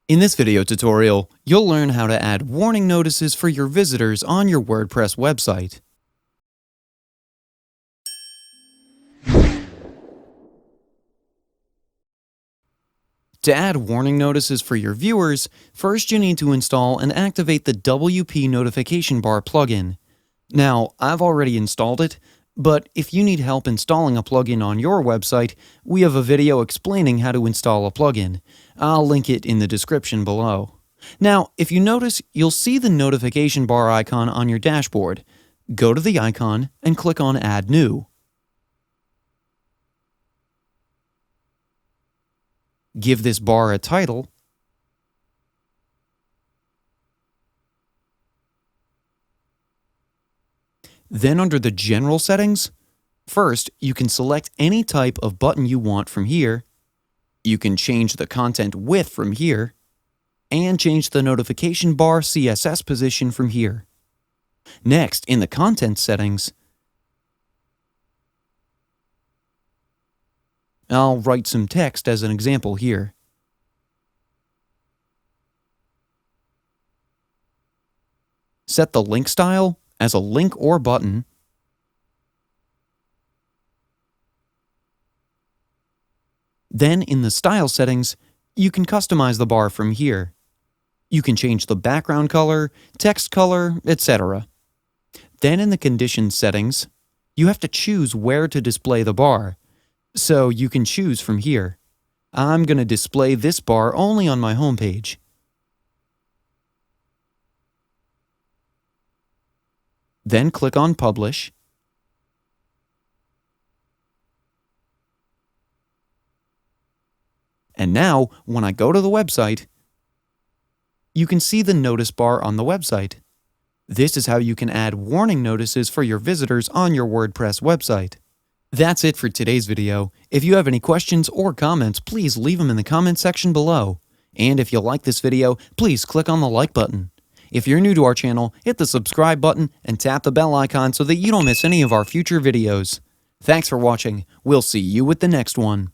In this video tutorial, you'll learn how to add warning notices for your visitors on your WordPress website. To add warning notices for your viewers, first you need to install and activate the WP Notification Bar plugin. Now, I've already installed it, but if you need help installing a plugin on your website, we have a video explaining how to install a plugin. I'll link it in the description below. Now, if you notice, you'll see the notification bar icon on your dashboard. Go to the icon and click on Add New. Give this bar a title. Then under the General settings, first you can select any type of button you want from here. You can change the content width from here, and change the notification bar CSS position from here. Next, in the content settings, I'll write some text as an example here. Set the link style as a link or button. Then in the style settings, you can customize the bar from here. You can change the background color, text color, etc. Then in the conditions settings, you have to choose where to display the bar. So you can choose from here. I'm going to display this bar only on my home page. Then click on Publish. And now, when I go to the website, you can see the notice bar on the website. This is how you can add warning notices for your visitors on your WordPress website. That's it for today's video. If you have any questions or comments, please leave them in the comment section below. And if you like this video, please click on the like button. If you're new to our channel, hit the subscribe button and tap the bell icon so that you don't miss any of our future videos. Thanks for watching. We'll see you with the next one.